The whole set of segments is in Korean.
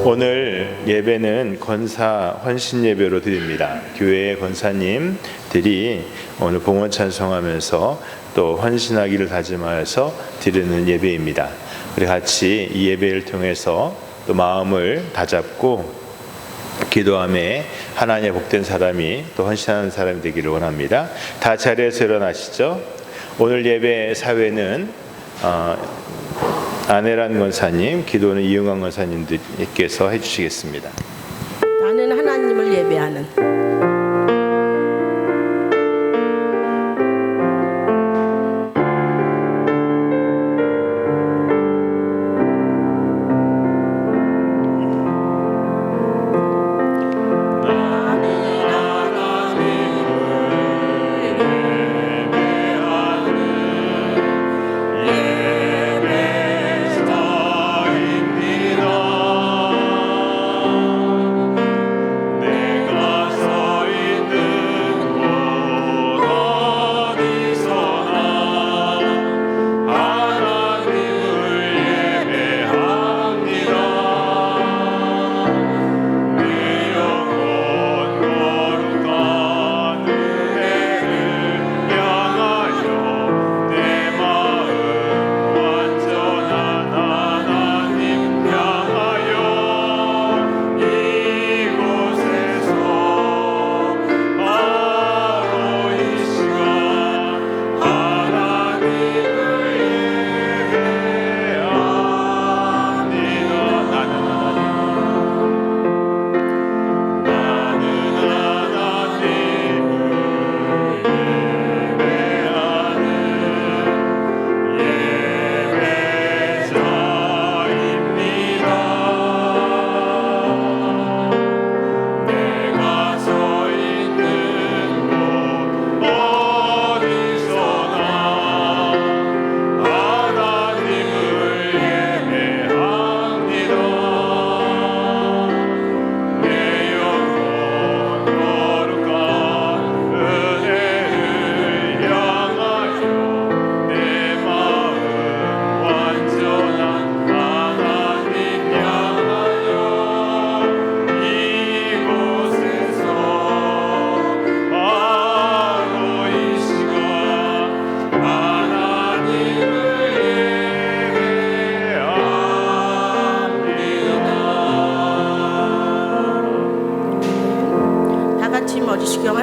오늘 예배는 권사 헌신 예배로 드립니다. 교회 권사님들이 오늘 봉헌 찬송하면서 또 헌신하기를 다짐하여서 드리는 예배입니다. 우리 같이 이 예배를 통해서 또 마음을 다잡고 기도함에 하나님의 복된 사람이 또 헌신하는 사람이 되기를 원합니다. 다 자리에서 일어나시죠. 오늘 예배 사회는 안혜란 권사님, 기도는 이응환 권사님들께서 해주시겠습니다. 나는 하나님을 예배하는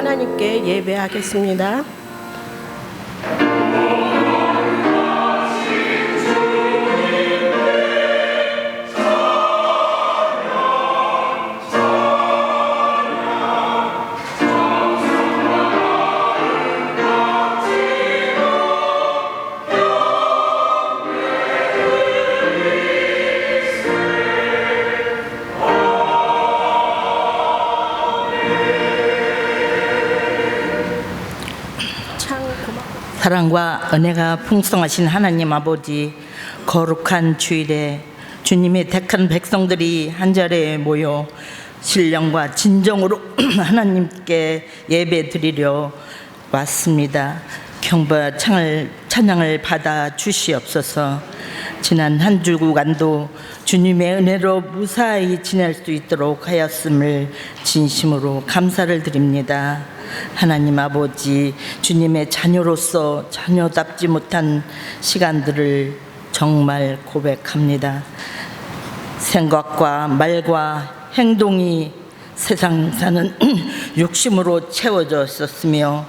하나님께 예배하겠습니다. 사랑과 은혜가 풍성하신 하나님 아버지, 거룩한 주일에 주님의 택한 백성들이 한자리에 모여 신령과 진정으로 하나님께 예배 드리려 왔습니다. 경배와 찬양을 받아 주시옵소서. 지난 한 주간도 주님의 은혜로 무사히 지낼 수 있도록 하였음을 진심으로 감사를 드립니다. 하나님 아버지, 주님의 자녀로서 자녀답지 못한 시간들을 정말 고백합니다. 생각과 말과 행동이 세상 사는 욕심으로 채워져 있었으며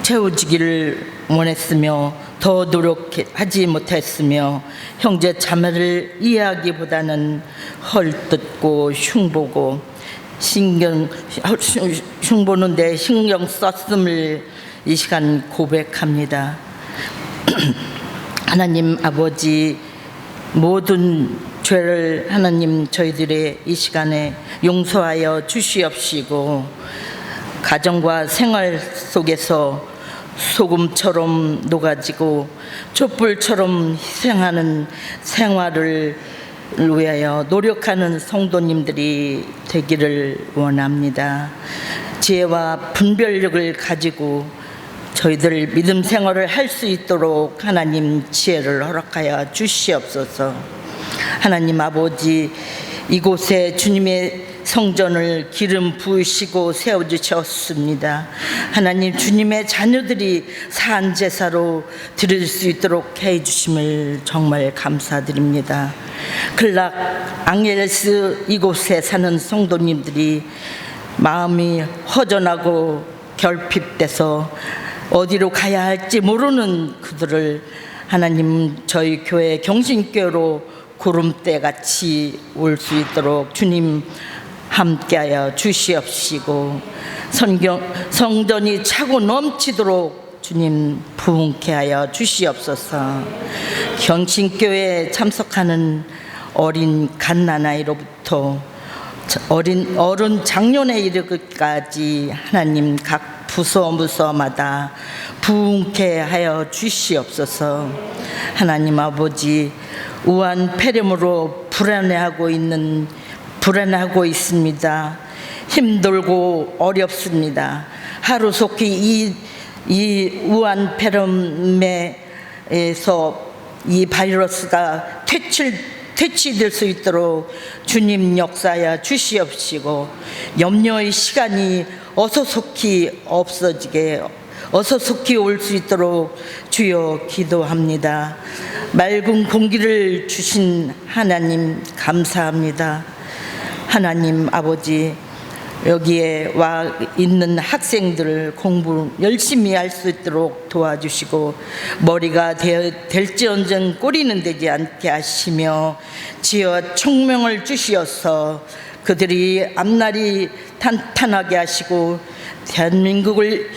채워지기를 원했으며 더 노력하지 못했으며 형제 자매를 이해하기보다는 헐뜯고 흉보고 흉보는 데 신경 썼음을 이 시간 고백합니다. 하나님 아버지, 모든 죄를 하나님 저희들의 이 시간에 용서하여 주시옵시고, 가정과 생활 속에서 소금처럼 녹아지고 촛불처럼 희생하는 생활을 위하여 노력하는 성도님들이 되기를 원합니다. 지혜와 분별력을 가지고 저희들 믿음 생활을 할 수 있도록 하나님 지혜를 허락하여 주시옵소서. 하나님 아버지, 이곳에 주님의 성전을 기름 부으시고 세워주셨습니다. 하나님, 주님의 자녀들이 산 제사로 드릴 수 있도록 해주심을 정말 감사드립니다. 클락 앙헬스 이곳에 사는 성도님들이 마음이 허전하고 결핍돼서 어디로 가야 할지 모르는 그들을 하나님, 저희 교회 경신교로 구름대 같이 올 수 있도록 주님 함께하여 주시옵시고, 성전이 차고 넘치도록 주님 부흥케 하여 주시옵소서. 경신교회에 참석하는 어린 갓난아이로부터 어른 장년에 이르기까지 하나님 각 부서마다 부흥케 하여 주시옵소서. 하나님 아버지, 우한 폐렴으로 불안해하고 있습니다. 힘들고 어렵습니다. 하루속히 이 우한 폐렴에서 이 바이러스가 퇴치될 수 있도록 주님 역사하여 주시옵시고, 염려의 시간이 어서 속히 없어지게, 어서 속히 올 수 있도록 주여 기도합니다. 맑은 공기를 주신 하나님 감사합니다. 하나님 아버지, 여기에 와 있는 학생들을 공부 열심히 할 수 있도록 도와주시고, 머리가 될지언정 꼬리는 되지 않게 하시며 지어 총명을 주시어서 그들이 앞날이 탄탄하게 하시고 대한민국을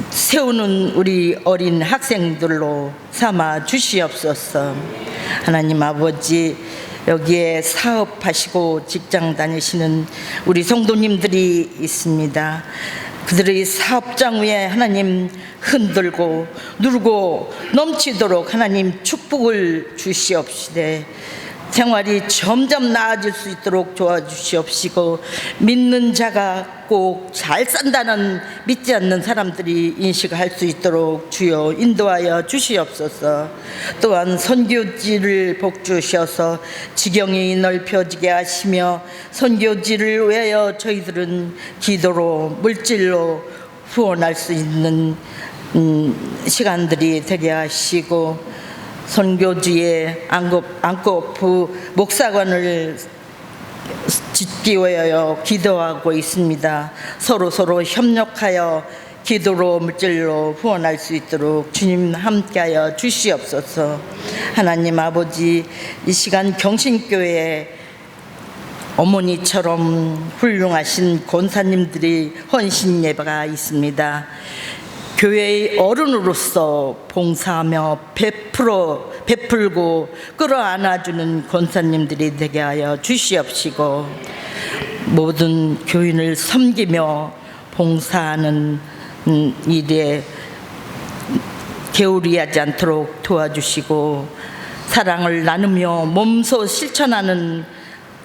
세우는 우리 어린 학생들로 삼아 주시옵소서. 하나님 아버지, 여기에 사업하시고 직장 다니시는 우리 성도님들이 있습니다. 그들의 사업장 위에 하나님 흔들고 누르고 넘치도록 하나님 축복을 주시옵시되, 생활이 점점 나아질 수 있도록 도와주시옵시고, 믿는 자가 꼭 잘 산다는 믿지 않는 사람들이 인식할 수 있도록 주여 인도하여 주시옵소서. 또한 선교지를 복주셔서 지경이 넓혀지게 하시며, 선교지를 위하여 저희들은 기도로 물질로 후원할 수 있는 시간들이 되게 하시고, 선교지에 안코프 목사관을 짓기 위하여 기도하고 있습니다. 서로 협력하여 기도로 물질로 후원할 수 있도록 주님 함께하여 주시옵소서. 하나님 아버지, 이 시간 경신교회에 어머니처럼 훌륭하신 권사님들이 헌신 예배가 있습니다. 교회의 어른으로서 봉사하며 베풀고 끌어안아주는 권사님들이 되게 하여 주시옵시고, 모든 교인을 섬기며 봉사하는 일에 게으리하지 않도록 도와주시고, 사랑을 나누며 몸소 실천하는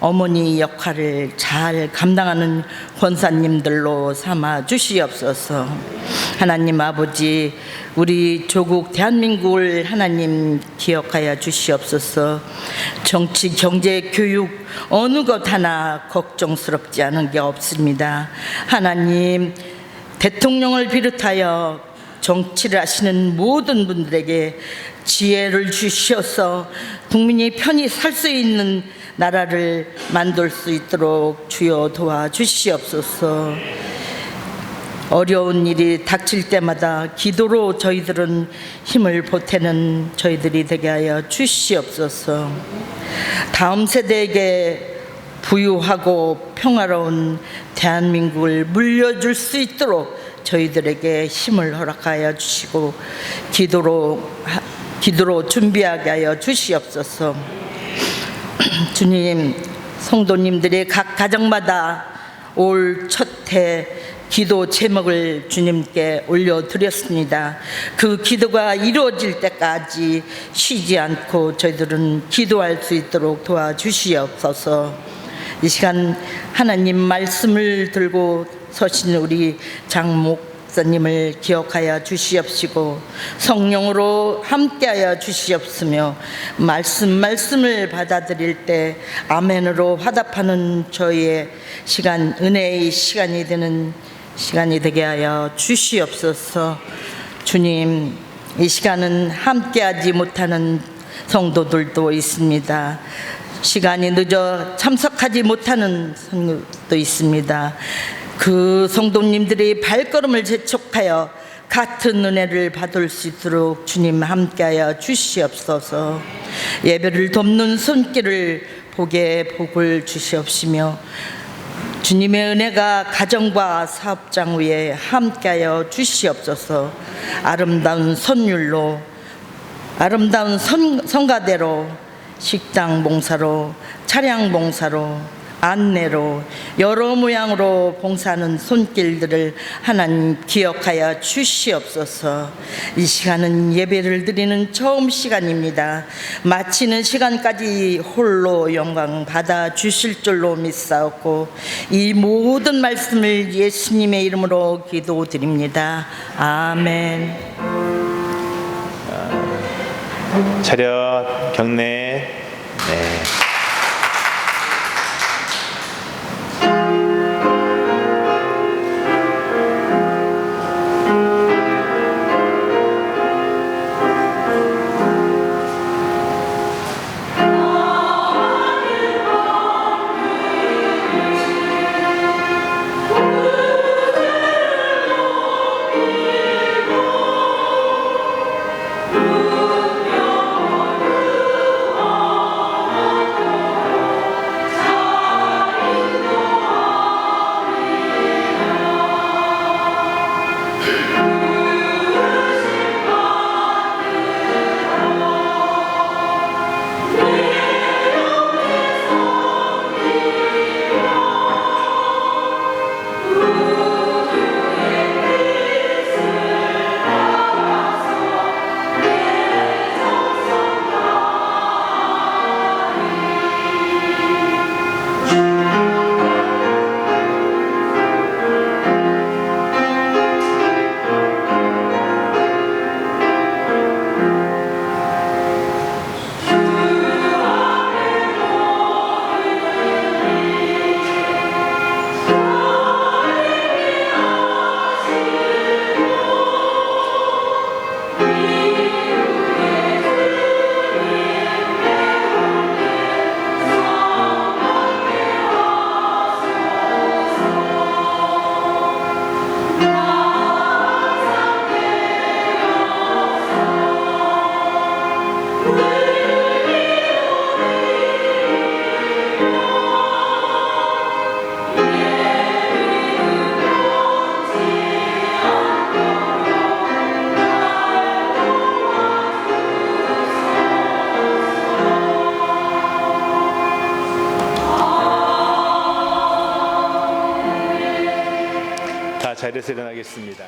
어머니 역할을 잘 감당하는 권사님들로 삼아 주시옵소서. 하나님 아버지, 우리 조국 대한민국을 하나님 기억하여 주시옵소서. 정치, 경제, 교육 어느 것 하나 걱정스럽지 않은 게 없습니다. 하나님, 대통령을 비롯하여 정치를 하시는 모든 분들에게 지혜를 주시어서 국민이 편히 살 수 있는 나라를 만들 수 있도록 주여 도와주시옵소서. 어려운 일이 닥칠 때마다 기도로 저희들은 힘을 보태는 저희들이 되게 하여 주시옵소서. 다음 세대에게 부유하고 평화로운 대한민국을 물려줄 수 있도록 저희들에게 힘을 허락하여 주시고, 기도로 준비하게 하여 주시옵소서. 주님, 성도님들이 각 가정마다 올 첫 해 기도 제목을 주님께 올려드렸습니다. 그 기도가 이루어질 때까지 쉬지 않고 저희들은 기도할 수 있도록 도와주시옵소서. 이 시간 하나님 말씀을 들고 서신 우리 장목 목사님을 기억하여 주시옵시고 성령으로 함께하여 주시옵으며 말씀을 받아들일 때 아멘으로 화답하는 저희의 시간, 은혜의 시간이 되는 시간이 되게 하여 주시옵소서. 주님, 이 시간은 함께하지 못하는 성도들도 있습니다. 시간이 늦어 참석하지 못하는 성도도 있습니다. 그 성도님들이 발걸음을 재촉하여 같은 은혜를 받을 수 있도록 주님 함께하여 주시옵소서. 예배를 돕는 손길을 보게 복을 주시옵시며 주님의 은혜가 가정과 사업장 위에 함께하여 주시옵소서. 아름다운 선율로, 아름다운 성가대로, 식당 봉사로, 차량 봉사로, 안내로, 여러 모양으로 봉사하는 손길들을 하나님 기억하여 주시옵소서. 이 시간은 예배를 드리는 처음 시간입니다. 마치는 시간까지 홀로 영광 받아 주실 줄로 믿사옵고 이 모든 말씀을 예수님의 이름으로 기도드립니다. 아멘. 차렷 경례. 네. 자리에서 일어나겠습니다.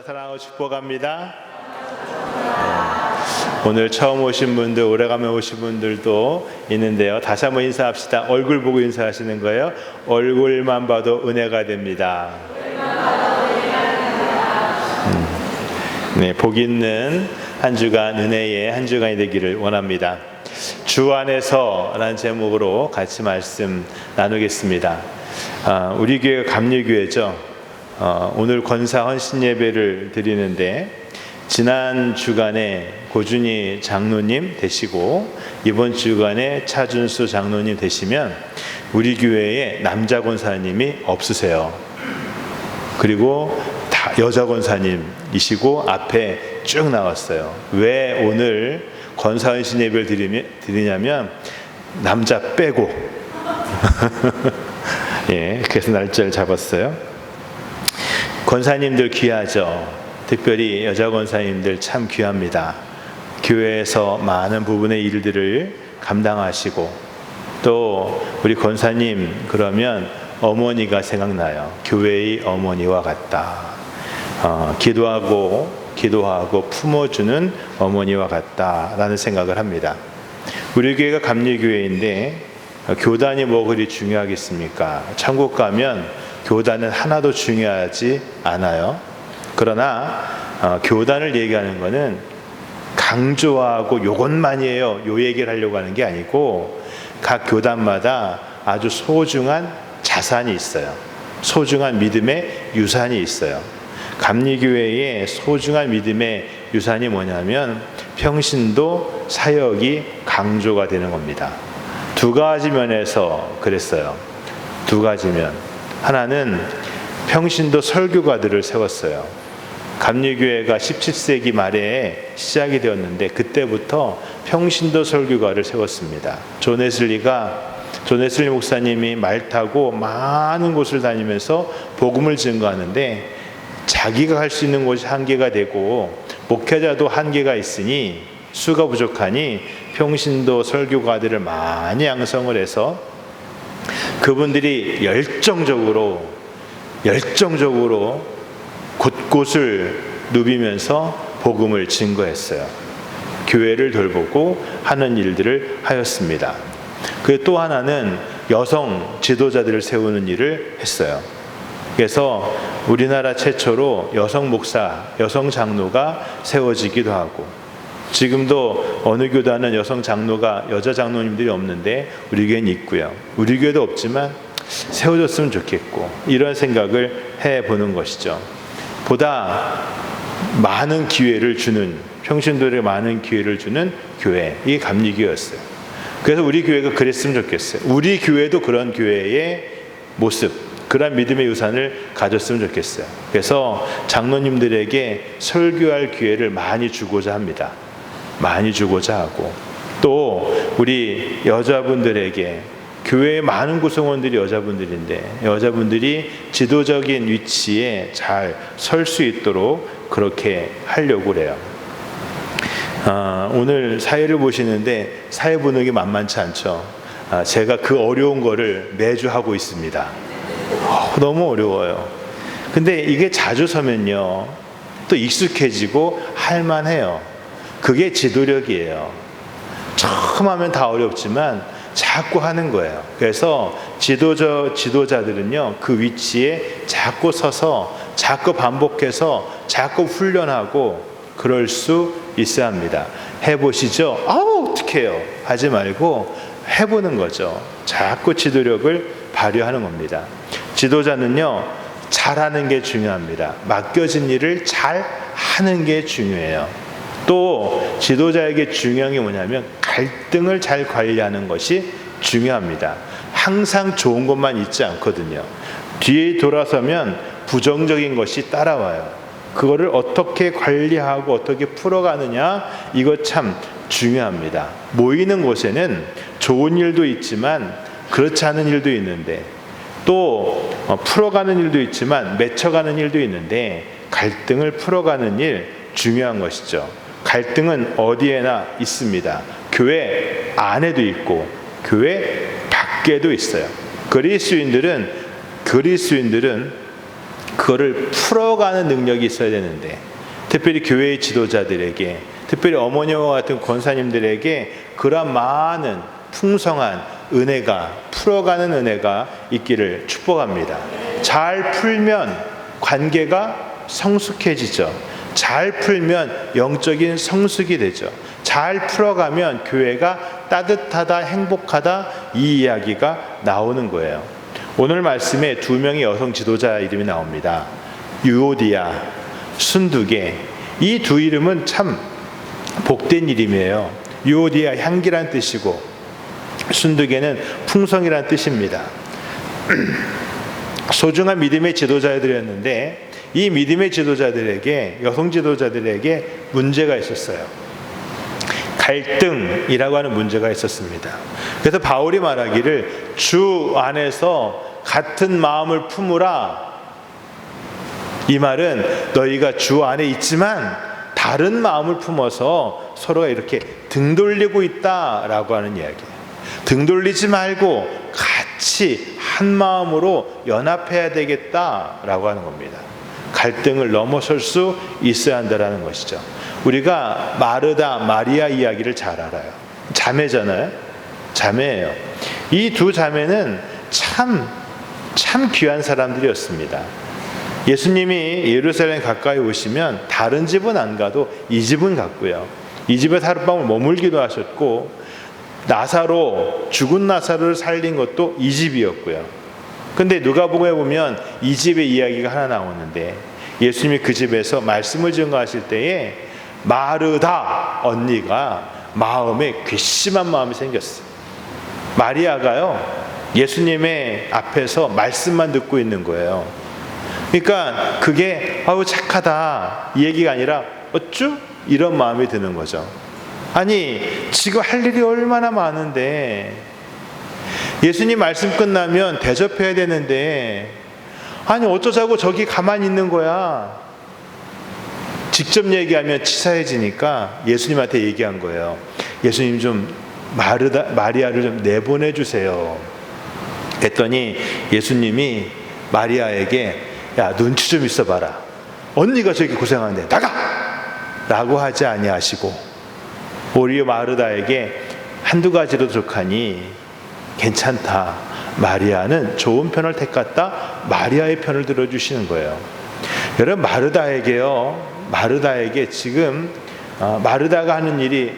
감사 사랑하고 축복합니다. 오늘 처음 오신 분들, 오래간만에 오신 분들도 있는데요. 다시 한번 인사합시다. 얼굴 보고 인사하시는 거예요. 얼굴만 봐도 은혜가 됩니다. 네, 복 있는 한 주간, 은혜의 한 주간이 되기를 원합니다. 주 안에서라는 제목으로 같이 말씀 나누겠습니다. 우리 교회가 감리교회죠. 오늘 권사 헌신 예배를 드리는데 지난 주간에 고준희 장로님 되시고 이번 주간에 차준수 장로님 되시면 우리 교회에 남자 권사님이 없으세요. 그리고 다 여자 권사님이시고 앞에 쭉 나왔어요. 왜 오늘 권사 헌신 예배를 드리냐면 남자 빼고 예, 그래서 날짜를 잡았어요. 권사님들 귀하죠. 특별히 여자 권사님들 참 귀합니다. 교회에서 많은 부분의 일들을 감당하시고 또 우리 권사님 그러면 어머니가 생각나요. 교회의 어머니와 같다. 기도하고 품어주는 어머니와 같다라는 생각을 합니다. 우리 교회가 감리교회인데 교단이 뭐 그리 중요하겠습니까? 천국 가면 교단은 하나도 중요하지 않아요. 그러나 교단을 얘기하는 것은 강조하고 요것만이에요. 요 얘기를 하려고 하는 게 아니고 각 교단마다 아주 소중한 자산이 있어요. 소중한 믿음의 유산이 있어요. 감리교회의 소중한 믿음의 유산이 뭐냐면 평신도 사역이 강조가 되는 겁니다. 두 가지 면에서 그랬어요. 두 가지 면. 하나는 평신도 설교가들을 세웠어요. 감리교회가 17세기 말에 시작이 되었는데 그때부터 평신도 설교가를 세웠습니다. 존 웨슬리 목사님이 말 타고 많은 곳을 다니면서 복음을 증거하는데 자기가 할 수 있는 곳이 한계가 되고 목회자도 한계가 있으니 수가 부족하니 평신도 설교가들을 많이 양성을 해서 그분들이 열정적으로 곳곳을 누비면서 복음을 증거했어요. 교회를 돌보고 하는 일들을 하였습니다. 그 또 하나는 여성 지도자들을 세우는 일을 했어요. 그래서 우리나라 최초로 여성 목사, 여성 장로가 세워지기도 하고 지금도 어느 교단은 여성 장로가 여자 장로님들이 없는데 우리 교회는 있고요. 우리 교회도 없지만 세워졌으면 좋겠고 이런 생각을 해보는 것이죠. 보다 많은 기회를 주는 평신도에 많은 기회를 주는 교회, 이게 감리교회였어요. 그래서 우리 교회가 그랬으면 좋겠어요. 우리 교회도 그런 교회의 모습, 그런 믿음의 유산을 가졌으면 좋겠어요. 그래서 장로님들에게 설교할 기회를 많이 주고자 합니다. 많이 주고자 하고 또 우리 여자분들에게 교회의 많은 구성원들이 여자분들인데 여자분들이 지도적인 위치에 잘 설 수 있도록 그렇게 하려고 그래요. 오늘 사회를 보시는데 사회 보는 게 만만치 않죠. 제가 그 어려운 거를 매주 하고 있습니다. 너무 어려워요. 근데 이게 자주 서면요 또 익숙해지고 할만해요. 그게 지도력이에요. 처음 하면 다 어렵지만 자꾸 하는 거예요. 그래서 지도자들은요 그 위치에 자꾸 서서 자꾸 반복해서 자꾸 훈련하고 그럴 수 있어야 합니다. 해보시죠. 어떻게 해요? 하지 말고 해보는 거죠. 자꾸 지도력을 발휘하는 겁니다. 지도자는요 잘하는 게 중요합니다. 맡겨진 일을 잘 하는 게 중요해요. 또 지도자에게 중요한 게 뭐냐면 갈등을 잘 관리하는 것이 중요합니다. 항상 좋은 것만 있지 않거든요. 뒤에 돌아서면 부정적인 것이 따라와요. 그거를 어떻게 관리하고 어떻게 풀어가느냐, 이거 참 중요합니다. 모이는 곳에는 좋은 일도 있지만 그렇지 않은 일도 있는데 또 풀어가는 일도 있지만 맺혀가는 일도 있는데 갈등을 풀어가는 일 중요한 것이죠. 갈등은 어디에나 있습니다. 교회 안에도 있고 교회 밖에도 있어요. 그리스도인들은 그거를 풀어가는 능력이 있어야 되는데, 특별히 교회의 지도자들에게, 특별히 어머니와 같은 권사님들에게 그러한 많은 풍성한 은혜가, 풀어가는 은혜가 있기를 축복합니다. 잘 풀면 관계가 성숙해지죠. 잘 풀면 영적인 성숙이 되죠. 잘 풀어가면 교회가 따뜻하다, 행복하다, 이 이야기가 나오는 거예요. 오늘 말씀에 두 명의 여성 지도자 이름이 나옵니다. 유오디아, 순두계. 이 두 이름은 참 복된 이름이에요. 유오디아, 향기란 뜻이고, 순두계는 풍성이란 뜻입니다. 소중한 믿음의 지도자들이었는데, 이 믿음의 지도자들에게, 여성 지도자들에게 문제가 있었어요. 갈등이라고 하는 문제가 있었습니다. 그래서 바울이 말하기를 주 안에서 같은 마음을 품으라. 이 말은 너희가 주 안에 있지만 다른 마음을 품어서 서로가 이렇게 등 돌리고 있다라고 하는 이야기예요. 등 돌리지 말고 같이 한 마음으로 연합해야 되겠다라고 하는 겁니다. 갈등을 넘어설 수 있어야 한다라는 것이죠. 우리가 마르다, 마리아 이야기를 잘 알아요. 자매잖아요. 자매예요. 이 두 자매는 참 귀한 사람들이었습니다. 예수님이 예루살렘 가까이 오시면 다른 집은 안 가도 이 집은 갔고요. 이 집에서 하룻밤을 머물기도 하셨고, 죽은 나사로를 살린 것도 이 집이었고요. 근데 누가복음에 보면 이 집의 이야기가 하나 나오는데, 예수님이 그 집에서 말씀을 증거하실 때에 마르다 언니가 마음에 괘씸한 마음이 생겼어요. 마리아가요, 예수님의 앞에서 말씀만 듣고 있는 거예요. 그러니까 그게 아우 착하다 이 얘기가 아니라 어쭈? 이런 마음이 드는 거죠. 아니 지금 할 일이 얼마나 많은데, 예수님 말씀 끝나면 대접해야 되는데, 아니 어쩌자고 저기 가만히 있는 거야. 직접 얘기하면 치사해지니까 예수님한테 얘기한 거예요. 예수님 좀 마리아를 좀 내보내 주세요. 했더니 예수님이 마리아에게 야 눈치 좀 있어봐라. 언니가 저기 고생하는데 나가! 라고 하지 아니하시고, 오히려 마르다에게 한두 가지로 족하니 괜찮다. 마리아는 좋은 편을 택했다. 마리아의 편을 들어주시는 거예요. 여러분, 마르다에게 지금 마르다가 하는 일이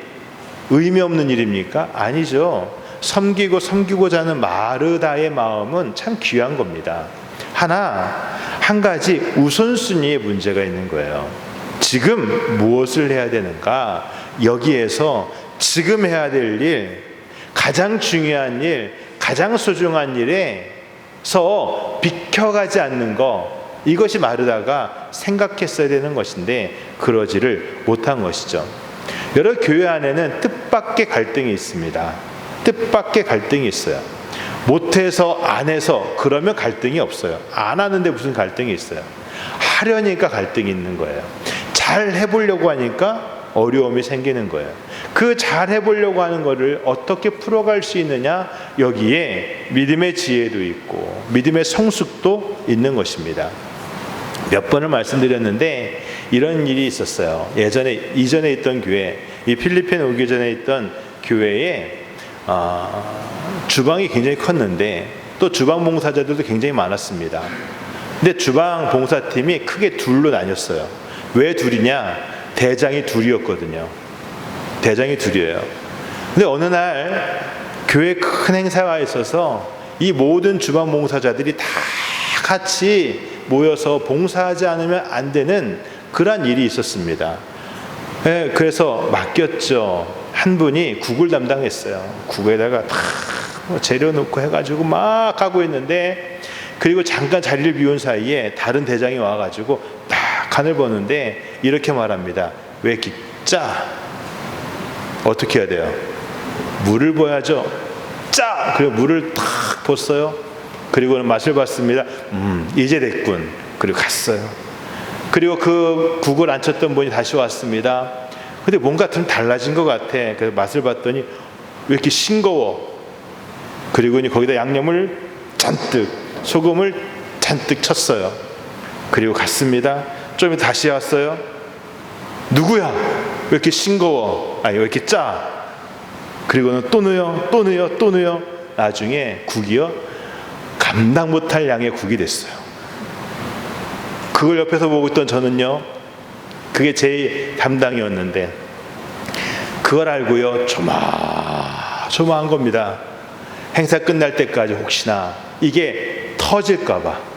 의미 없는 일입니까? 아니죠. 섬기고자 하는 마르다의 마음은 참 귀한 겁니다. 한 가지 우선순위의 문제가 있는 거예요. 지금 무엇을 해야 되는가? 여기에서 지금 해야 될 일, 가장 중요한 일, 가장 소중한 일에서 비켜가지 않는 것, 이것이 마르다가 생각했어야 되는 것인데 그러지를 못한 것이죠. 여러 교회 안에는 뜻밖의 갈등이 있습니다. 뜻밖의 갈등이 있어요. 못해서 안 해서 그러면 갈등이 없어요. 안 하는데 무슨 갈등이 있어요. 하려니까 갈등이 있는 거예요. 잘 해보려고 하니까 어려움이 생기는 거예요. 그 잘 해보려고 하는 거를 어떻게 풀어갈 수 있느냐, 여기에 믿음의 지혜도 있고 믿음의 성숙도 있는 것입니다. 몇 번을 말씀드렸는데 이런 일이 있었어요. 이전에 있던 교회, 이 필리핀 오기 전에 있던 교회에 주방이 굉장히 컸는데 또 주방 봉사자들도 굉장히 많았습니다. 근데 주방 봉사팀이 크게 둘로 나뉘었어요. 왜 둘이냐? 대장이 둘이었거든요. 대장이 둘이에요. 근데 어느 날 교회 큰 행사가 있어서 이 모든 주방 봉사자들이 다 같이 모여서 봉사하지 않으면 안 되는 그런 일이 있었습니다. 네, 그래서 맡겼죠. 한 분이 국을 담당했어요. 국에다가 다 재료 넣고 해가지고 막 하고 있는데, 그리고 잠깐 자리를 비운 사이에 다른 대장이 와가지고 딱 간을 보는데 이렇게 말합니다. 왜 이렇게 짜? 어떻게 해야 돼요? 물을 부어야죠. 짜! 그리고 물을 탁 붓어요. 그리고는 맛을 봤습니다. 이제 됐군. 그리고 갔어요. 그리고 그 국을 안 쳤던 분이 다시 왔습니다. 근데 뭔가 좀 달라진 것 같아. 그래서 맛을 봤더니 왜 이렇게 싱거워? 그리고 거기다 양념을 잔뜩, 소금을 잔뜩 쳤어요. 그리고 갔습니다. 좀 이따 다시 왔어요. 누구야? 왜 이렇게 싱거워? 아니 왜 이렇게 짜? 그리고는 또 넣어요, 또 넣어요, 또 넣어요. 나중에 국이요 감당 못할 양의 국이 됐어요. 그걸 옆에서 보고 있던 저는요, 그게 제 담당이었는데 그걸 알고요 조마조마한 겁니다. 행사 끝날 때까지 혹시나 이게 터질까봐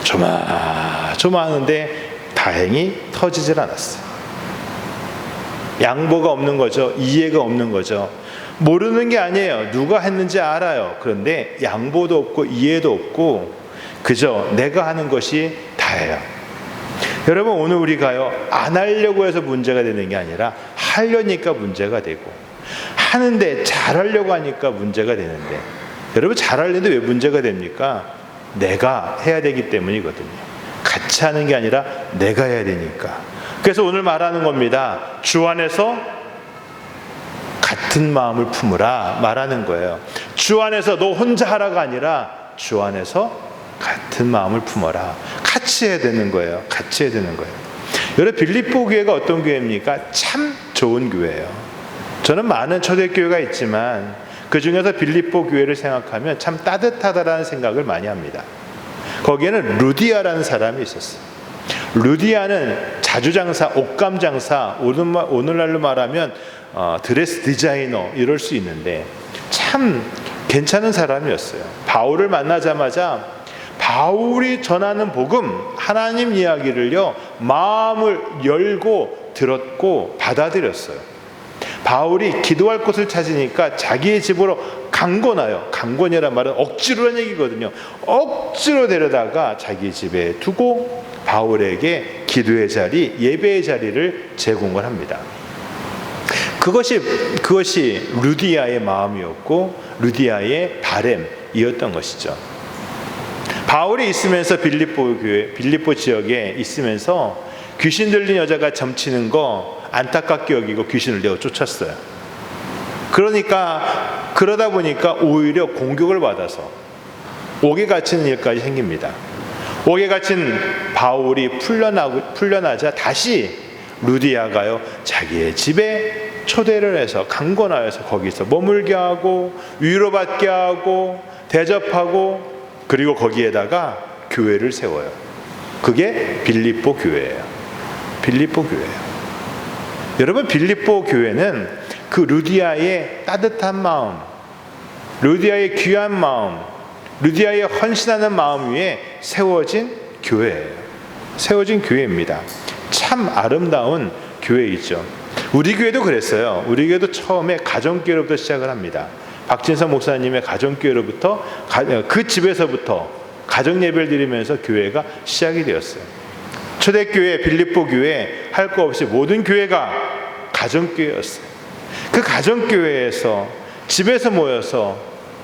조마조마하는데 다행히 터지질 않았어요. 양보가 없는 거죠. 이해가 없는 거죠. 모르는 게 아니에요. 누가 했는지 알아요. 그런데 양보도 없고 이해도 없고 그저 내가 하는 것이 다예요. 여러분, 오늘 우리가요 안 하려고 해서 문제가 되는 게 아니라 하려니까 문제가 되고, 하는데 잘하려고 하니까 문제가 되는데, 여러분 잘하려는데 왜 문제가 됩니까? 내가 해야 되기 때문이거든요. 같이 하는 게 아니라 내가 해야 되니까. 그래서 오늘 말하는 겁니다. 주 안에서 같은 마음을 품으라 말하는 거예요. 주 안에서 너 혼자 하라가 아니라 주 안에서 같은 마음을 품어라. 같이 해야 되는 거예요. 같이 해야 되는 거예요. 여러분, 빌립보 교회가 어떤 교회입니까? 참 좋은 교회예요. 저는 많은 초대교회가 있지만 그 중에서 빌립보 교회를 생각하면 참 따뜻하다라는 생각을 많이 합니다. 거기에는 루디아라는 사람이 있었어요. 루디아는 자주장사, 옷감장사, 오늘날로 말하면 드레스 디자이너 이럴 수 있는데 참 괜찮은 사람이었어요. 바울을 만나자마자 바울이 전하는 복음, 하나님 이야기를요 마음을 열고 들었고 받아들였어요. 바울이 기도할 곳을 찾으니까 자기의 집으로 강권하여, 강권이란 말은 억지로란 얘기거든요. 억지로 데려다가 자기 집에 두고 바울에게 기도의 자리, 예배의 자리를 제공을 합니다. 그것이 루디아의 마음이었고 루디아의 바램이었던 것이죠. 바울이 있으면서 빌립보 지역에 있으면서 귀신 들린 여자가 점치는 거 안타깝게 여기고 귀신을 내어 쫓았어요. 그러다 보니까 오히려 공격을 받아서 옥에 갇히는 일까지 생깁니다. 옥에 갇힌 바울이 풀려나자 다시 루디아가요 자기의 집에 초대를 해서 강권하여서 거기서 머물게 하고 위로받게 하고 대접하고, 그리고 거기에다가 교회를 세워요. 그게 빌립보 교회예요. 빌립보 교회예요. 여러분, 빌립보 교회는 그 루디아의 따뜻한 마음, 루디아의 귀한 마음, 루디아의 헌신하는 마음 위에 세워진 교회예요. 세워진 교회입니다. 참 아름다운 교회이죠. 우리 교회도 그랬어요. 우리 교회도 처음에 가정교회로부터 시작을 합니다. 박진성 목사님의 가정교회로부터, 그 집에서부터 가정예배를 드리면서 교회가 시작이 되었어요. 초대교회, 빌립보 교회 할 거 없이 모든 교회가 가정교회였어요. 그 가정교회에서 집에서 모여서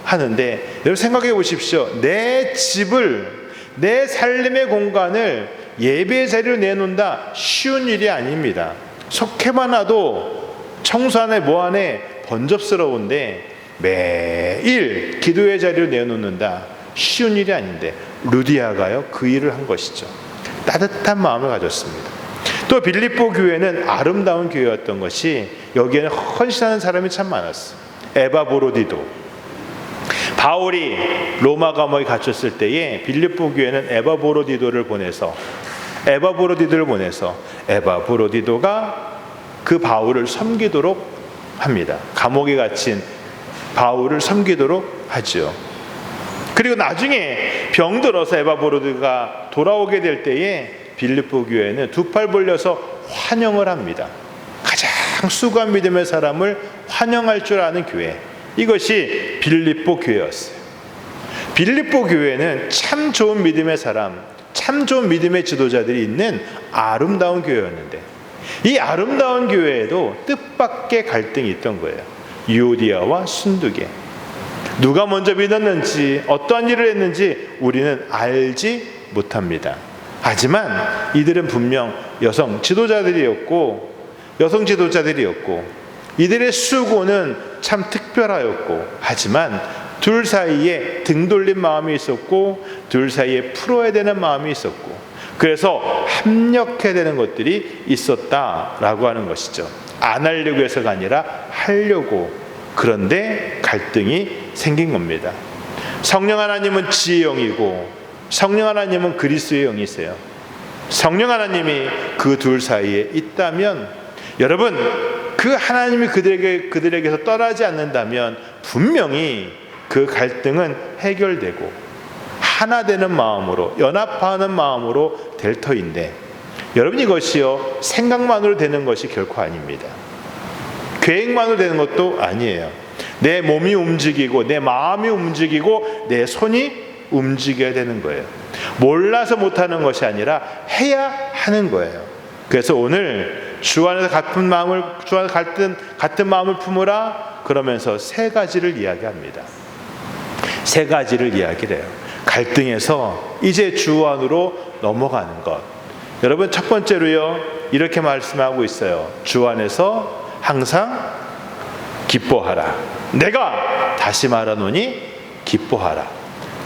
하는데, 여러분 생각해 보십시오. 내 집을, 내 삶의 공간을 예배의 자리로 내놓는다 쉬운 일이 아닙니다. 속해만 놔도 청소하네 뭐하네 번잡스러운데 매일 기도의 자리를 내놓는다 쉬운 일이 아닌데 루디아가요 그 일을 한 것이죠. 따뜻한 마음을 가졌습니다. 또 빌립보 교회는 아름다운 교회였던 것이 여기에는 헌신하는 사람이 참 많았어요. 에바브로디도, 바울이 로마 감옥에 갇혔을 때에 빌립보 교회는 에바브로디도를 보내서 에바브로디도가 그 바울을 섬기도록 합니다. 감옥에 갇힌 바울을 섬기도록 하죠. 그리고 나중에 병들어서 에바브로디가 돌아오게 될 때에 빌립보 교회는 두 팔 벌려서 환영을 합니다. 가장 수고한 믿음의 사람을 환영할 줄 아는 교회, 이것이 빌립보 교회였어요. 빌립보 교회는 참 좋은 믿음의 사람, 참 좋은 믿음의 지도자들이 있는 아름다운 교회였는데, 이 아름다운 교회에도 뜻밖의 갈등이 있던 거예요. 유오디아와 순두계. 누가 먼저 믿었는지 어떠한 일을 했는지 우리는 알지 못합니다. 하지만 이들은 분명 여성 지도자들이었고 이들의 수고는 참 특별하였고, 하지만 둘 사이에 등 돌린 마음이 있었고 둘 사이에 풀어야 되는 마음이 있었고 그래서 합력해야 되는 것들이 있었다라고 하는 것이죠. 안 하려고 해서가 아니라 하려고. 그런데 갈등이 생긴 겁니다. 성령 하나님은 지혜의 영이고 성령 하나님은 그리스도의 영이세요. 성령 하나님이 그 둘 사이에 있다면 여러분 그 하나님이 그들에게서 떠나지 않는다면 분명히 그 갈등은 해결되고 하나 되는 마음으로 연합하는 마음으로 될 터인데 여러분 이것이요 생각만으로 되는 것이 결코 아닙니다. 계획만으로 되는 것도 아니에요. 내 몸이 움직이고 내 마음이 움직이고 내 손이 움직여야 되는 거예요. 몰라서 못하는 것이 아니라 해야 하는 거예요. 그래서 오늘 주 안에서 같은 마음을 품으라 그러면서 세 가지를 이야기합니다. 세 가지를 이야기를 해요. 갈등에서 이제 주 안으로 넘어가는 것. 여러분 첫 번째로요 이렇게 말씀하고 있어요. 주 안에서 항상 기뻐하라. 내가 다시 말하노니 기뻐하라.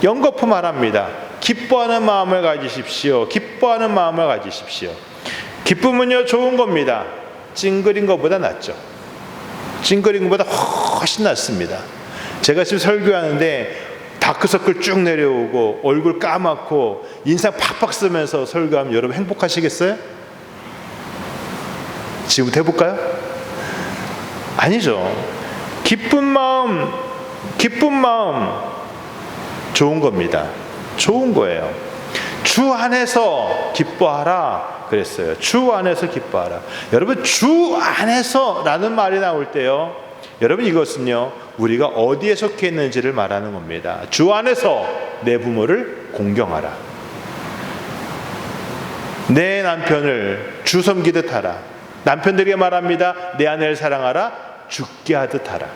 연거푸 말합니다. 기뻐하는 마음을 가지십시오. 기뻐하는 마음을 가지십시오. 기쁨은요 좋은 겁니다. 찡그린 것보다 낫죠. 찡그린 것보다 훨씬 낫습니다. 제가 지금 설교하는데 다크서클 쭉 내려오고 얼굴 까맣고 인상 팍팍 쓰면서 설교하면 여러분 행복하시겠어요? 지금부터 해볼까요? 아니죠. 기쁜 마음 좋은 겁니다. 좋은 거예요. 주 안에서 기뻐하라 그랬어요. 주 안에서 기뻐하라. 여러분 주 안에서라는 말이 나올 때요 여러분 이것은요 우리가 어디에 속해 있는지를 말하는 겁니다. 주 안에서 내 부모를 공경하라. 내 남편을 주 섬기듯 하라. 남편들에게 말합니다. 내 아내를 사랑하라. 죽게 하듯 하라.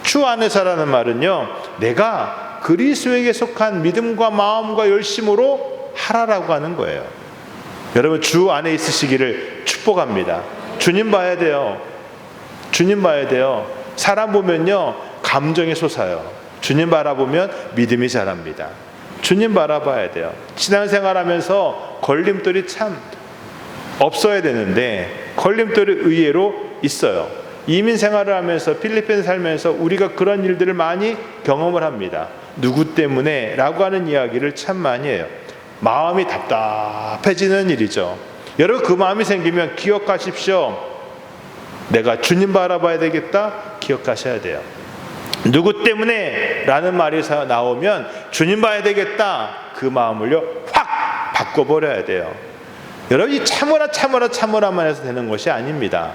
주 안에서라는 말은요 내가 그리스도에게 속한 믿음과 마음과 열심으로 하라라고 하는 거예요. 여러분 주 안에 있으시기를 축복합니다. 주님 봐야 돼요. 주님 봐야 돼요. 사람 보면요 감정이 솟아요. 주님 바라보면 믿음이 자랍니다. 주님 바라봐야 돼요. 신앙생활하면서 걸림돌이 참 없어야 되는데 걸림돌이 의외로 있어요. 이민 생활을 하면서 필리핀 살면서 우리가 그런 일들을 많이 경험을 합니다. 누구 때문에? 라고 하는 이야기를 참 많이 해요. 마음이 답답해지는 일이죠. 여러분 그 마음이 생기면 기억하십시오. 내가 주님 바라봐야 되겠다. 기억하셔야 돼요. 누구 때문에? 라는 말이 나오면 주님 봐야 되겠다. 그 마음을요 확 바꿔버려야 돼요. 여러분 이 참으라만 해서 되는 것이 아닙니다.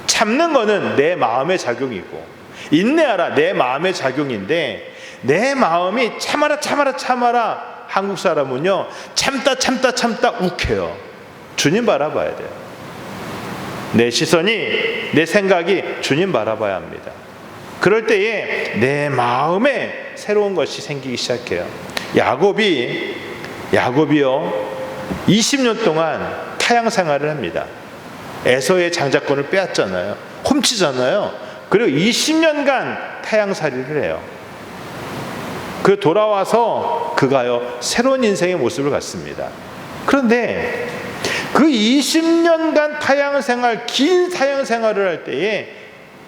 참는 거는 내 마음의 작용이고 인내하라 내 마음의 작용인데 내 마음이 참아라 한국 사람은요 참다 욱해요. 주님 바라봐야 돼요. 내 시선이 내 생각이 주님 바라봐야 합니다. 그럴 때에 내 마음에 새로운 것이 생기기 시작해요. 야곱이요 20년 동안 타향 생활을 합니다. 에서의 장자권을 빼앗잖아요. 훔치잖아요. 그리고 20년간 타향살이를 해요. 그 돌아와서 그가요 새로운 인생의 모습을 갖습니다. 그런데 그 20년간 긴 타향 생활을 할 때에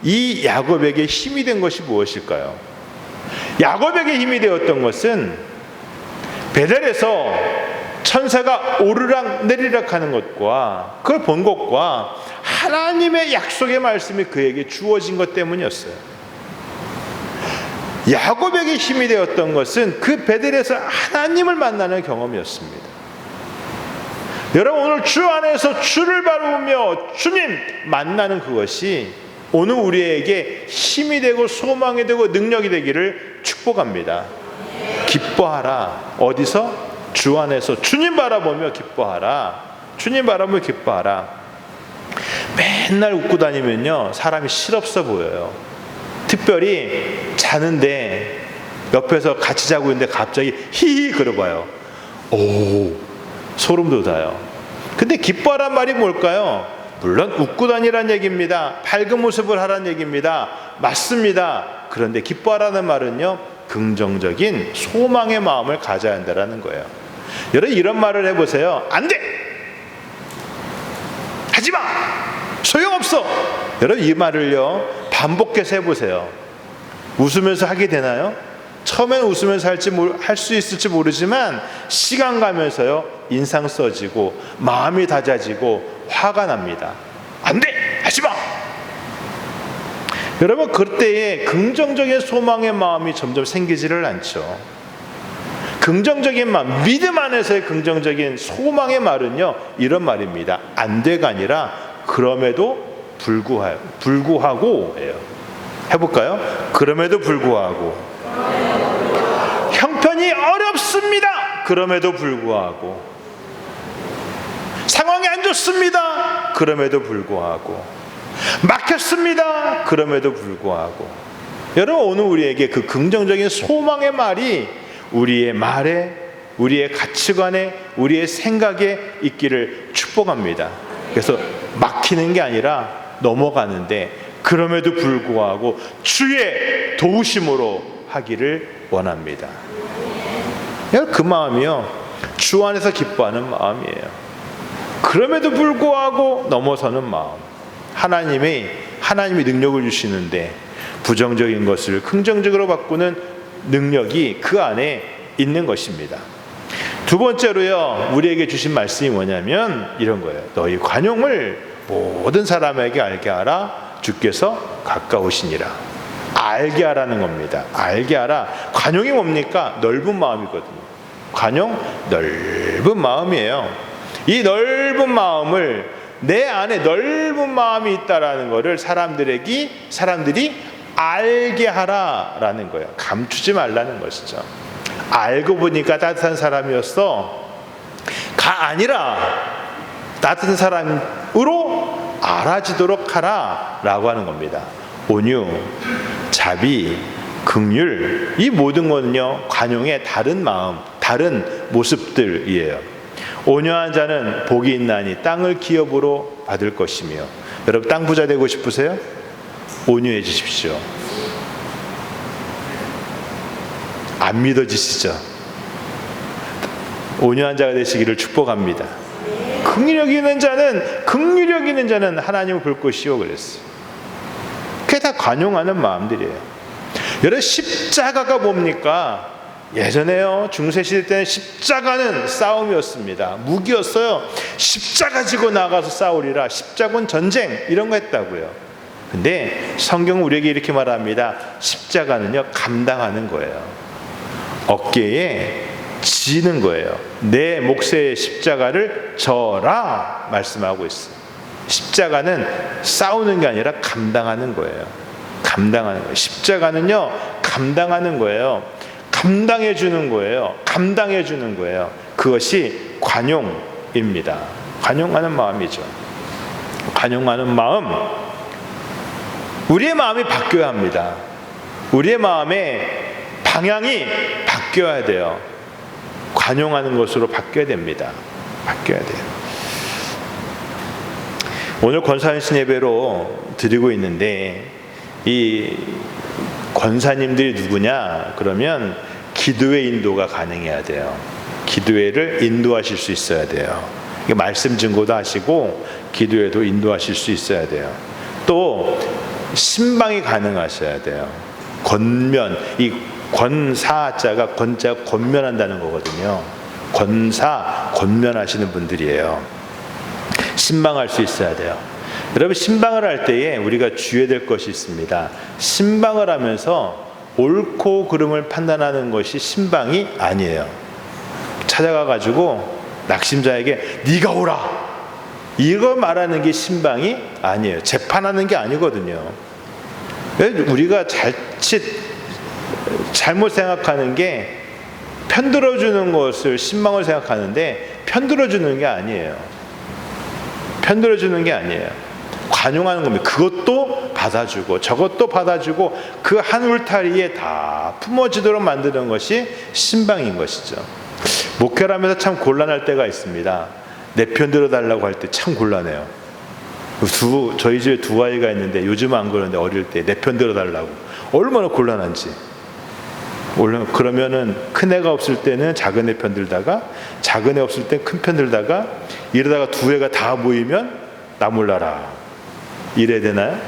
이 야곱에게 힘이 된 것이 무엇일까요? 야곱에게 힘이 되었던 것은 베델에서 천사가 오르락 내리락 하는 것과 그걸 본 것과 하나님의 약속의 말씀이 그에게 주어진 것 때문이었어요. 야곱에게 힘이 되었던 것은 그 베델에서 하나님을 만나는 경험이었습니다. 여러분 오늘 주 안에서 주를 바라보며 주님 만나는 그것이 오늘 우리에게 힘이 되고 소망이 되고 능력이 되기를 축복합니다. 기뻐하라. 어디서? 주 안에서 주님 바라보며 기뻐하라. 주님 바라보며 기뻐하라. 맨날 웃고 다니면요 사람이 실없어 보여요. 특별히 자는데 옆에서 같이 자고 있는데 갑자기 히히 그러봐요. 오 소름 돋아요. 근데 기뻐하란 말이 뭘까요? 물론 웃고 다니란 얘기입니다. 밝은 모습을 하란 얘기입니다. 맞습니다. 그런데 기뻐하라는 말은요 긍정적인 소망의 마음을 가져야 한다는 거예요. 여러분 이런 말을 해보세요. 안 돼! 하지마! 소용없어! 여러분 이 말을요 반복해서 해보세요. 웃으면서 하게 되나요? 처음에는 웃으면서 할 수 있을지 모르지만 시간 가면서요 인상 써지고 마음이 다져지고 화가 납니다. 안 돼! 하지마! 여러분 그때에 긍정적인 소망의 마음이 점점 생기지를 않죠. 긍정적인 마음, 믿음 안에서의 긍정적인 소망의 말은요 이런 말입니다. 안 돼가 아니라 그럼에도 불구하고 예요. 해볼까요? 그럼에도 불구하고. 형편이 어렵습니다. 그럼에도 불구하고. 상황이 안 좋습니다. 그럼에도 불구하고. 막혔습니다. 그럼에도 불구하고. 여러분 오늘 우리에게 그 긍정적인 소망의 말이 우리의 말에, 우리의 가치관에, 우리의 생각에 있기를 축복합니다. 그래서 막히는 게 아니라 넘어가는데 그럼에도 불구하고 주의 도우심으로 하기를 원합니다. 그 마음이요 주 안에서 기뻐하는 마음이에요. 그럼에도 불구하고 넘어서는 마음. 하나님이 능력을 주시는데 부정적인 것을 긍정적으로 바꾸는 능력이 그 안에 있는 것입니다. 두 번째로요 우리에게 주신 말씀이 뭐냐면 이런 거예요. 너희 관용을 모든 사람에게 알게 하라. 주께서 가까우시니라. 알게 하라는 겁니다. 알게 하라. 관용이 뭡니까? 넓은 마음이거든요. 관용 넓은 마음이에요. 이 넓은 마음을 내 안에 넓은 마음이 있다라는 것을 사람들이 알게 하라라는 거예요. 감추지 말라는 것이죠. 알고 보니까 따뜻한 사람이었어. 가 아니라 따뜻한 사람으로 알아지도록 하라라고 하는 겁니다. 온유, 자비, 긍휼 이 모든 것은요 관용의 다른 마음, 다른 모습들이에요. 온유한 자는 복이 있나니 땅을 기업으로 받을 것이며. 여러분 땅 부자 되고 싶으세요? 온유해지십시오. 안 믿어지시죠? 온유한 자가 되시기를 축복합니다. 긍휼력 있는 자는 하나님을 볼 것이요 그랬어요. 그게 다 관용하는 마음들이에요. 여러분 십자가가 뭡니까? 예전에요 중세시대 때는 십자가는 싸움이었습니다. 무기였어요. 십자가 지고 나가서 싸우리라. 십자군 전쟁 이런 거 했다고요. 근데 성경은 우리에게 이렇게 말합니다. 십자가는요 감당하는 거예요. 어깨에 지는 거예요. 내 몫의 십자가를 져라 말씀하고 있어요. 십자가는 싸우는 게 아니라 감당하는 거예요. 감당하는 거예요. 십자가는요 감당하는 거예요. 감당해 주는 거예요. 감당해 주는 거예요. 그것이 관용입니다. 관용하는 마음이죠. 관용하는 마음. 우리의 마음이 바뀌어야 합니다. 우리의 마음의 방향이 바뀌어야 돼요. 관용하는 것으로 바뀌어야 됩니다. 바뀌어야 돼요. 오늘 권사님 예배로 드리고 있는데 이 권사님들이 누구냐? 그러면 기도의 인도가 가능해야 돼요. 기도회를 인도하실 수 있어야 돼요. 말씀 증거도 하시고 기도회도 인도하실 수 있어야 돼요. 또 신방이 가능하셔야 돼요. 권면, 이 권사자가 권자가 권면한다는 거거든요. 권사, 권면하시는 분들이에요. 신방할 수 있어야 돼요. 여러분 신방을 할 때에 우리가 주의해야 될 것이 있습니다. 신방을 하면서 옳고 그름을 판단하는 것이 신방이 아니에요. 찾아가 가지고 낙심자에게 네가 오라 이거 말하는 게 신방이 아니에요. 재판하는 게 아니거든요. 우리가 잘못 생각하는 게 편들어주는 것을 신방을 생각하는데 편들어주는 게 아니에요. 편들어주는 게 아니에요. 관용하는 겁니다. 그것도 받아주고 저것도 받아주고 그 한 울타리에 다 품어지도록 만드는 것이 신방인 것이죠. 목회를 하면서 참 곤란할 때가 있습니다. 내 편 들어달라고 할 때 참 곤란해요. 저희 집에 두 아이가 있는데 요즘은 안 그러는데 어릴 때 내 편 들어달라고 얼마나 곤란한지. 그러면은 큰 애가 없을 때는 작은 애 편 들다가, 작은 애 없을 때 큰 편 들다가, 이러다가 두 애가 다 모이면 나 몰라라 이래야 되나요?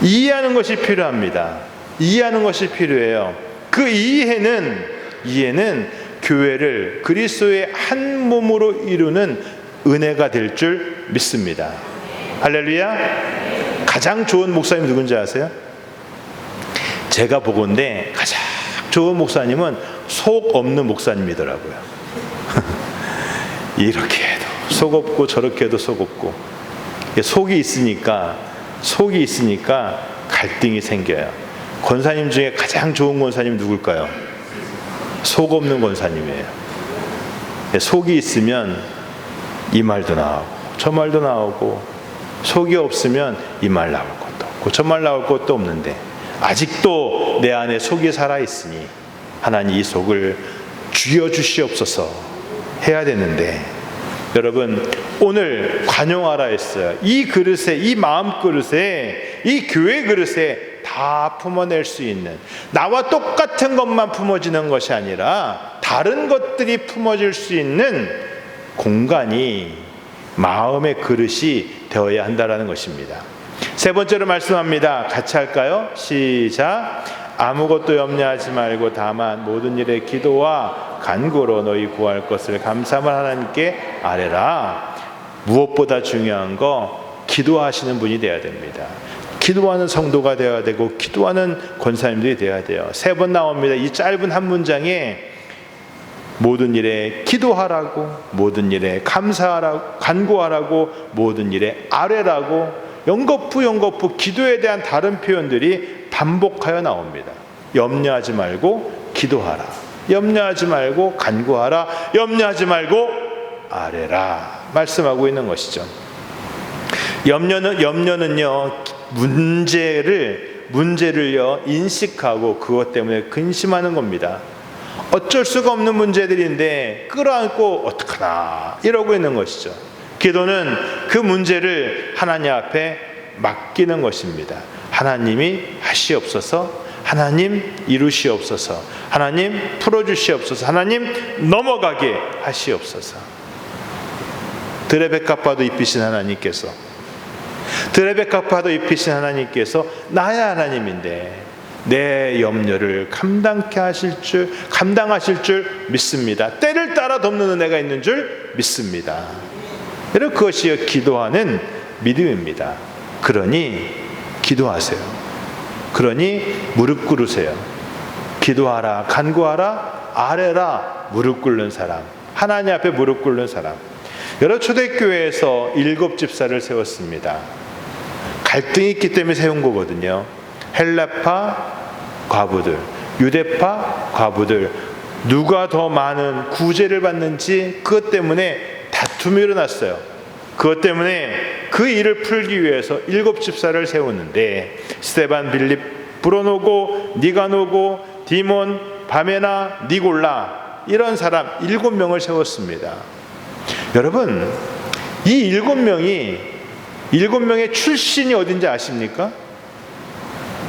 이해하는 것이 필요합니다. 이해하는 것이 필요해요. 그 이해는 교회를 그리스도의 한 몸으로 이루는 은혜가 될 줄 믿습니다. 할렐루야. 가장 좋은 목사님 누군지 아세요? 제가 보건대 가장 좋은 목사님은 속 없는 목사님이더라고요. 이렇게 해도 속 없고 저렇게 해도 속 없고, 속이 있으니까 갈등이 생겨요. 권사님 중에 가장 좋은 권사님 누굴까요? 속 없는 권사님이에요. 속이 있으면 이 말도 나오고 저 말도 나오고, 속이 없으면 이 말 나올 것도 없고 저 말 나올 것도 없는데, 아직도 내 안에 속이 살아있으니 하나님 이 속을 죽여주시옵소서 해야 되는데, 여러분 오늘 관용하라 했어요. 이 그릇에, 이 마음 그릇에, 이 교회 그릇에 다 품어낼 수 있는, 나와 똑같은 것만 품어지는 것이 아니라 다른 것들이 품어질 수 있는 공간이 마음의 그릇이 되어야 한다는 것입니다. 세 번째로 말씀합니다. 같이 할까요? 시작. 아무것도 염려하지 말고 다만 모든 일에 기도와 간구로 너희 구할 것을 감사함을 하나님께 아뢰라. 무엇보다 중요한 거, 기도하시는 분이 되어야 됩니다. 기도하는 성도가 되어야 되고, 기도하는 권사님들이 되어야 돼요. 3번 나옵니다. 이 짧은 한 문장에 모든 일에 기도하라고, 모든 일에 감사하라고, 간구하라고, 모든 일에 아뢰라고, 연거푸 기도에 대한 다른 표현들이 반복하여 나옵니다. 염려하지 말고 기도하라, 염려하지 말고 간구하라, 염려하지 말고 아뢰라 말씀하고 있는 것이죠. 염려는요, 문제를요 인식하고 그것 때문에 근심하는 겁니다. 어쩔 수가 없는 문제들인데 끌어안고 어떡하나 이러고 있는 것이죠. 기도는 그 문제를 하나님 앞에 맡기는 것입니다. 하나님이 하시옵소서, 하나님 이루시옵소서, 하나님 풀어주시옵소서, 하나님 넘어가게 하시옵소서. 드레베카파도 입히신 하나님께서, 드레베카파도 입히신 하나님께서 나의 하나님인데 내 염려를 감당하실 줄 믿습니다. 때를 따라 돕는 은혜가 있는 줄 믿습니다. 여러분, 그것이 기도하는 믿음입니다. 그러니 기도하세요. 그러니 무릎 꿇으세요. 기도하라, 간구하라, 아뢰라. 무릎 꿇는 사람, 하나님 앞에 무릎 꿇는 사람. 여러 초대교회에서 7 집사를 세웠습니다. 갈등이 있기 때문에 세운 거거든요. 헬라파 과부들, 유대파 과부들, 누가 더 많은 구제를 받는지 그것 때문에 다툼이 일어났어요. 그것 때문에 그 일을 풀기 위해서 7 집사를 세웠는데, 스데반, 빌립, 브로노고, 니가노고, 디몬, 바메나, 니골라, 이런 사람 7명을 세웠습니다. 여러분, 이 7명의 출신이 어딘지 아십니까?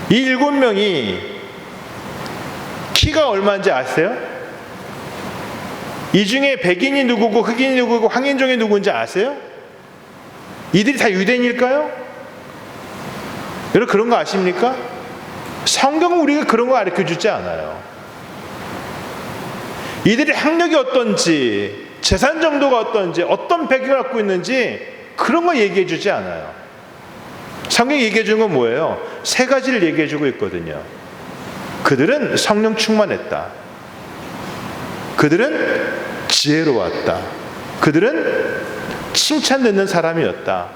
이 7명이 키가 얼마인지 아세요? 이 중에 백인이 누구고 흑인이 누구고 황인종이 누구인지 아세요? 이들이 다 유대인일까요? 여러분, 그런 거 아십니까? 성경은 우리가 그런 거 가르쳐주지 않아요. 이들이 학력이 어떤지, 재산 정도가 어떤지, 어떤 배경을 갖고 있는지 그런 거 얘기해주지 않아요. 성경이 얘기해주는 건 뭐예요? 3가지를 얘기해주고 있거든요. 그들은 성령 충만했다. 그들은 지혜로웠다. 그들은 칭찬 듣는 사람이었다.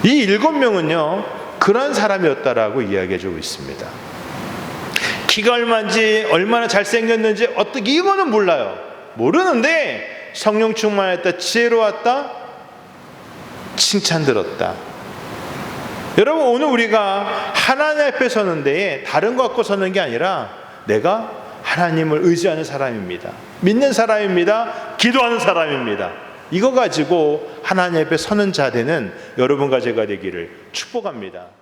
이 7명은요 그런 사람이었다라고 이야기해주고 있습니다. 키가 얼마인지, 얼마나 잘생겼는지, 어떻게, 이거는 몰라요. 모르는데 성령 충만했다, 지혜로웠다, 칭찬 들었다. 여러분, 오늘 우리가 하나님 앞에 서는데 다른 거 갖고 서는 게 아니라 내가 하나님을 의지하는 사람입니다, 믿는 사람입니다, 기도하는 사람입니다, 이거 가지고 하나님 앞에 서는 자 되는 여러분과 제가 되기를 축복합니다.